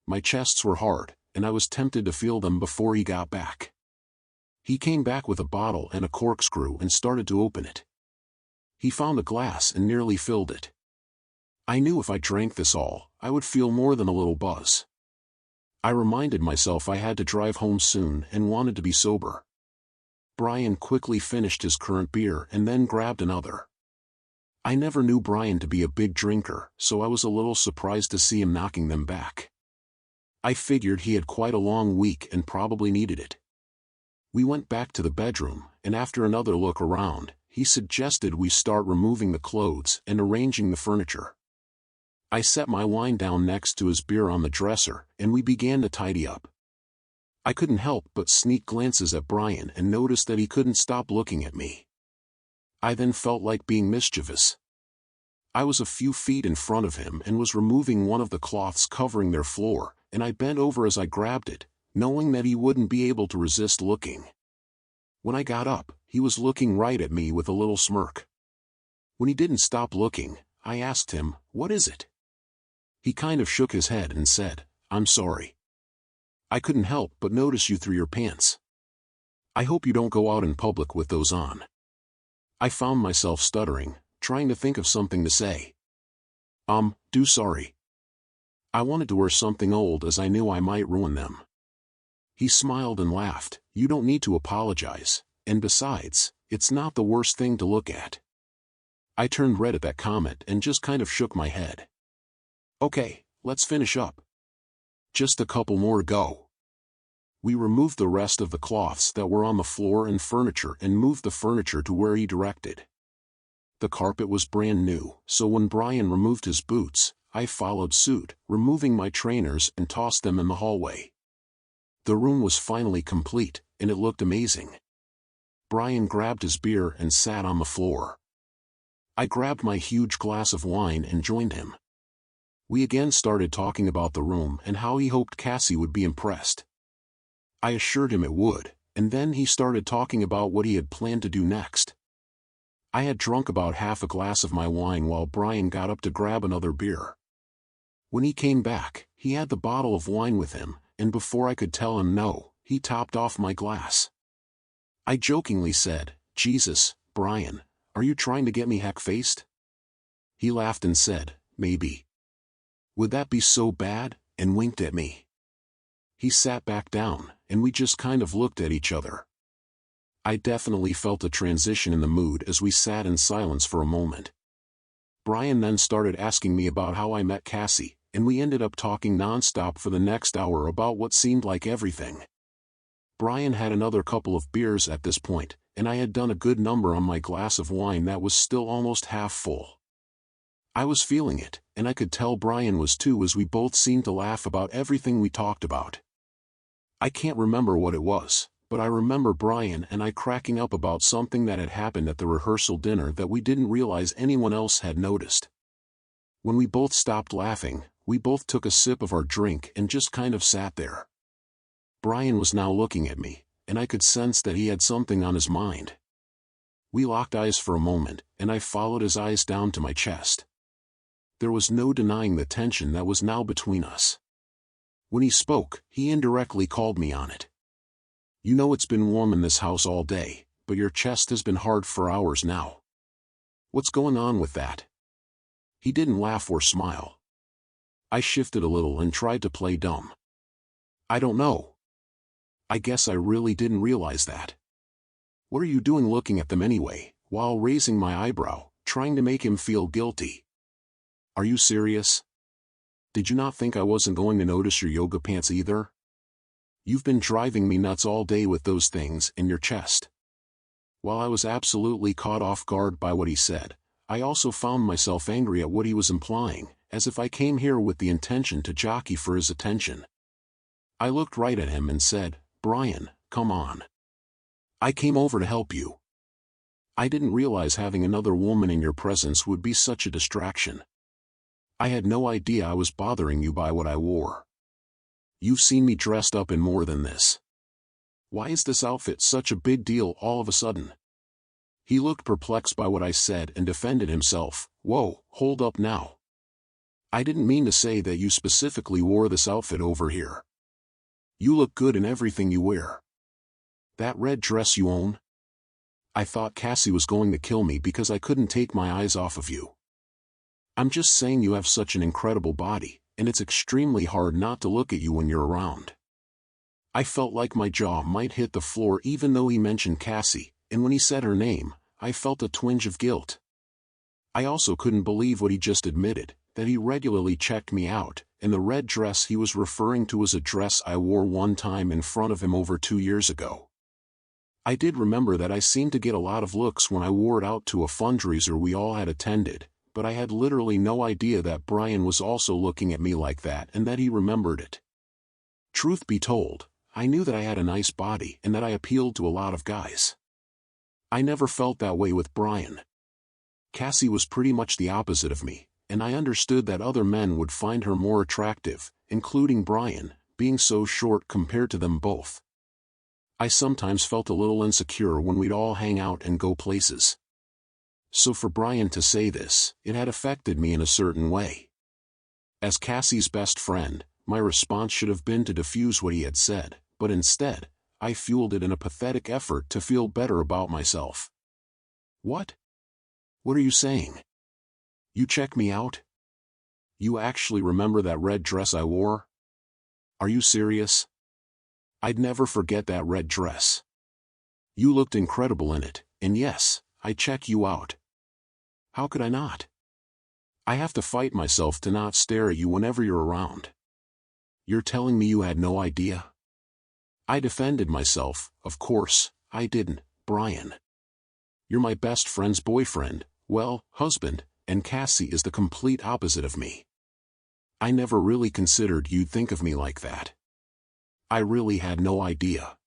my chests were hard, and I was tempted to feel them before he got back. He came back with a bottle and a corkscrew and started to open it. He found a glass and nearly filled it. I knew if I drank this all, I would feel more than a little buzz. I reminded myself I had to drive home soon and wanted to be sober. Brian quickly finished his current beer and then grabbed another. I never knew Brian to be a big drinker, so I was a little surprised to see him knocking them back. I figured he had quite a long week and probably needed it. We went back to the bedroom, and after another look around, he suggested we start removing the clothes and arranging the furniture. I set my wine down next to his beer on the dresser, and we began to tidy up. I couldn't help but sneak glances at Brian and noticed that he couldn't stop looking at me. I then felt like being mischievous. I was a few feet in front of him and was removing one of the cloths covering their floor, and I bent over as I grabbed it, knowing that he wouldn't be able to resist looking. When I got up, he was looking right at me with a little smirk. When he didn't stop looking, I asked him, "What is it?" He kind of shook his head and said, "I'm sorry. I couldn't help but notice you through your pants. I hope you don't go out in public with those on." I found myself stuttering, trying to think of something to say. Sorry. I wanted to wear something old as I knew I might ruin them. He smiled and laughed, "You don't need to apologize, and besides, it's not the worst thing to look at." I turned red at that comment and just kind of shook my head. "Okay, let's finish up. Just a couple more to go." We removed the rest of the cloths that were on the floor and furniture and moved the furniture to where he directed. The carpet was brand new, so when Brian removed his boots, I followed suit, removing my trainers and tossed them in the hallway. The room was finally complete, and it looked amazing. Brian grabbed his beer and sat on the floor. I grabbed my huge glass of wine and joined him. We again started talking about the room and how he hoped Cassie would be impressed. I assured him it would, and then he started talking about what he had planned to do next. I had drunk about half a glass of my wine while Brian got up to grab another beer. When he came back, he had the bottle of wine with him, and before I could tell him no, he topped off my glass. I jokingly said, "Jesus, Brian, are you trying to get me heck-faced?" He laughed and said, "Maybe. Would that be so bad?" and winked at me. He sat back down, and we just kind of looked at each other. I definitely felt a transition in the mood as we sat in silence for a moment. Brian then started asking me about how I met Cassie, and we ended up talking nonstop for the next hour about what seemed like everything. Brian had another couple of beers at this point, and I had done a good number on my glass of wine that was still almost half full. I was feeling it, and I could tell Brian was too as we both seemed to laugh about everything we talked about. I can't remember what it was, but I remember Brian and I cracking up about something that had happened at the rehearsal dinner that we didn't realize anyone else had noticed. When we both stopped laughing, we both took a sip of our drink and just kind of sat there. Brian was now looking at me, and I could sense that he had something on his mind. We locked eyes for a moment, and I followed his eyes down to my chest. There was no denying the tension that was now between us. When he spoke, he indirectly called me on it. "You know it's been warm in this house all day, but your chest has been hard for hours now. What's going on with that?" He didn't laugh or smile. I shifted a little and tried to play dumb. "I don't know. I guess I really didn't realize that. What are you doing looking at them anyway?" while raising my eyebrow, trying to make him feel guilty. "Are you serious? Did you not think I wasn't going to notice your yoga pants either? You've been driving me nuts all day with those things in your chest." While I was absolutely caught off guard by what he said, I also found myself angry at what he was implying, as if I came here with the intention to jockey for his attention. I looked right at him and said, "Brian, come on. I came over to help you. I didn't realize having another woman in your presence would be such a distraction. I had no idea I was bothering you by what I wore. You've seen me dressed up in more than this. Why is this outfit such a big deal all of a sudden?" He looked perplexed by what I said and defended himself. "Whoa, hold up now. I didn't mean to say that you specifically wore this outfit over here. You look good in everything you wear. That red dress you own? I thought Cassie was going to kill me because I couldn't take my eyes off of you. I'm just saying you have such an incredible body, and it's extremely hard not to look at you when you're around. I felt like my jaw might hit the floor even though he mentioned Cassie, and when he said her name, I felt a twinge of guilt. I also couldn't believe what he just admitted, that he regularly checked me out, and the red dress he was referring to was a dress I wore one time in front of him over 2 years ago. I did remember that I seemed to get a lot of looks when I wore it out to a fundraiser we all had attended, but I had literally no idea that Brian was also looking at me like that and that he remembered it. Truth be told, I knew that I had a nice body and that I appealed to a lot of guys. I never felt that way with Brian. Cassie was pretty much the opposite of me, and I understood that other men would find her more attractive, including Brian, being so short compared to them both. I sometimes felt a little insecure when we'd all hang out and go places. So for Brian to say this, it had affected me in a certain way. As Cassie's best friend, my response should have been to defuse what he had said, but instead, I fueled it in a pathetic effort to feel better about myself. What? What are you saying? You check me out? You actually remember that red dress I wore? Are you serious? I'd never forget that red dress. You looked incredible in it, and yes, I check you out. How could I not? I have to fight myself to not stare at you whenever you're around. You're telling me you had no idea? I defended myself. Of course, I didn't, Brian. You're my best friend's boyfriend, well, husband, and Cassie is the complete opposite of me. I never really considered you'd think of me like that. I really had no idea.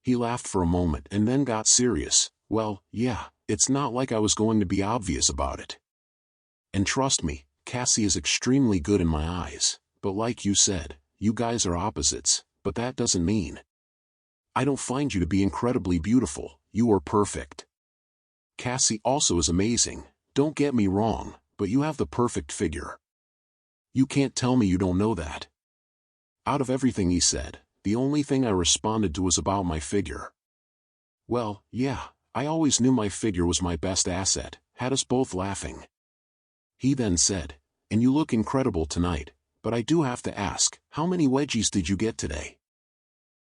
He laughed for a moment and then got serious. Well, yeah, it's not like I was going to be obvious about it. And trust me, Cassie is extremely good in my eyes, but like you said, you guys are opposites, but that doesn't mean. I don't find you to be incredibly beautiful, you are perfect. Cassie also is amazing, don't get me wrong, but you have the perfect figure. You can't tell me you don't know that. Out of everything he said, the only thing I responded to was about my figure. Well, yeah, I always knew my figure was my best asset, had us both laughing. He then said, and you look incredible tonight, but I do have to ask, how many wedgies did you get today?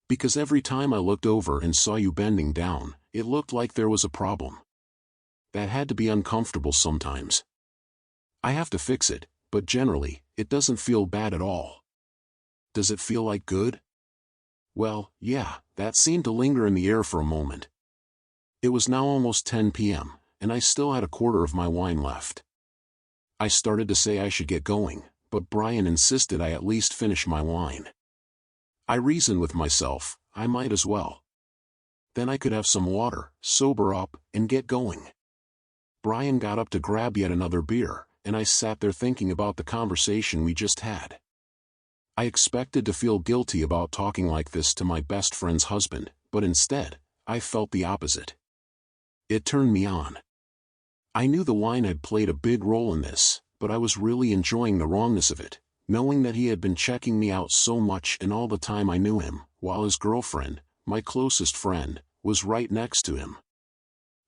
Because every time I looked over and saw you bending down, it looked like there was a problem. That had to be uncomfortable sometimes. I have to fix it, but generally, it doesn't feel bad at all. Does it feel like good? Well, yeah, that seemed to linger in the air for a moment. It was now almost 10 p.m., and I still had a quarter of my wine left. I started to say I should get going, but Brian insisted I at least finish my wine. I reasoned with myself, I might as well. Then I could have some water, sober up, and get going. Brian got up to grab yet another beer, and I sat there thinking about the conversation we just had. I expected to feel guilty about talking like this to my best friend's husband, but instead, I felt the opposite. It turned me on. I knew the wine had played a big role in this, but I was really enjoying the wrongness of it, knowing that he had been checking me out so much and all the time I knew him, while his girlfriend, my closest friend, was right next to him.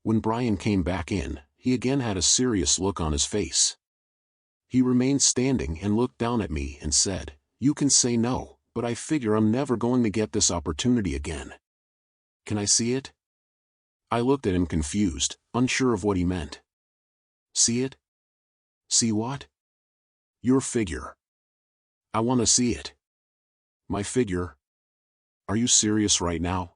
When Brian came back in, he again had a serious look on his face. He remained standing and looked down at me and said, "You can say no, but I figure I'm never going to get this opportunity again. Can I see it?" I looked at him confused, unsure of what he meant. See it? See what? Your figure. I want to see it. My figure? Are you serious right now?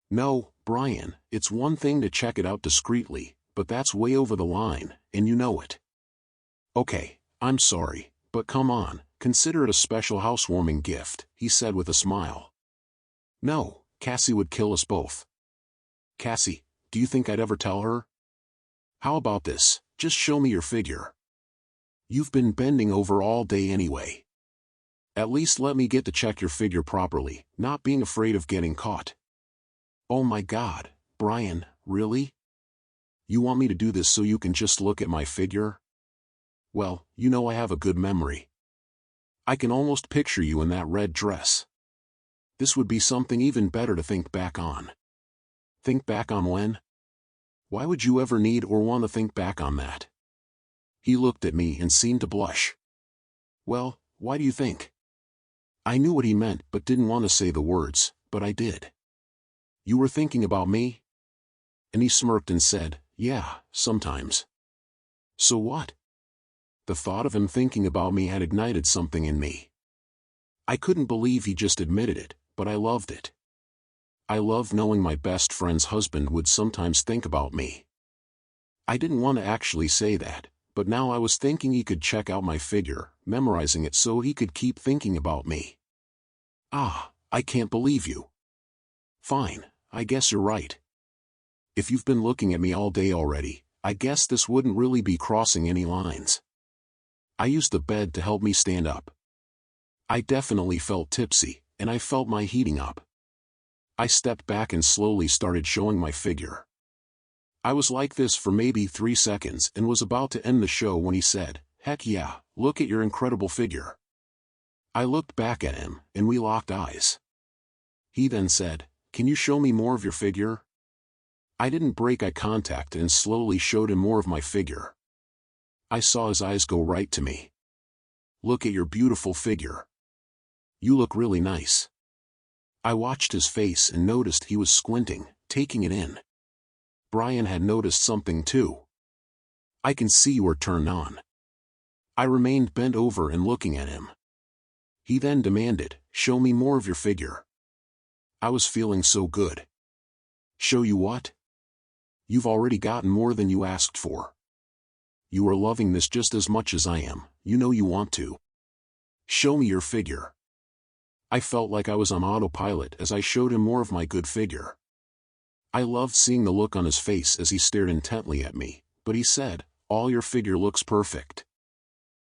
No, Brian, it's one thing to check it out discreetly, but that's way over the line, and you know it. Okay, I'm sorry, but come on, consider it a special housewarming gift, he said with a smile. No, Cassie would kill us both. Cassie, do you think I'd ever tell her? How about this, just show me your figure. You've been bending over all day anyway. At least let me get to check your figure properly, not being afraid of getting caught. Oh my God, Brian, really? You want me to do this so you can just look at my figure? Well, you know I have a good memory. I can almost picture you in that red dress. This would be something even better to think back on. Think back on when? Why would you ever need or want to think back on that? He looked at me and seemed to blush. Well, why do you think? I knew what he meant but didn't want to say the words, but I did. You were thinking about me? And he smirked and said, yeah, sometimes. So what? The thought of him thinking about me had ignited something in me. I couldn't believe he just admitted it, but I loved it. I loved knowing my best friend's husband would sometimes think about me. I didn't want to actually say that, but now I was thinking he could check out my figure, memorizing it so he could keep thinking about me. Ah, I can't believe you. Fine, I guess you're right. If you've been looking at me all day already, I guess this wouldn't really be crossing any lines. I used the bed to help me stand up. I definitely felt tipsy, and I felt my heating up. I stepped back and slowly started showing my figure. I was like this for maybe 3 seconds and was about to end the show when he said, heck yeah, look at your incredible figure. I looked back at him, and we locked eyes. He then said, can you show me more of your figure? I didn't break eye contact and slowly showed him more of my figure. I saw his eyes go right to me. Look at your beautiful figure. You look really nice. I watched his face and noticed he was squinting, taking it in. Brian had noticed something too. I can see you were turned on. I remained bent over and looking at him. He then demanded, show me more of your figure. I was feeling so good. Show you what? You've already gotten more than you asked for. You are loving this just as much as I am, you know you want to. Show me your figure. I felt like I was on autopilot as I showed him more of my good figure. I loved seeing the look on his face as he stared intently at me, but he said, all your figure looks perfect.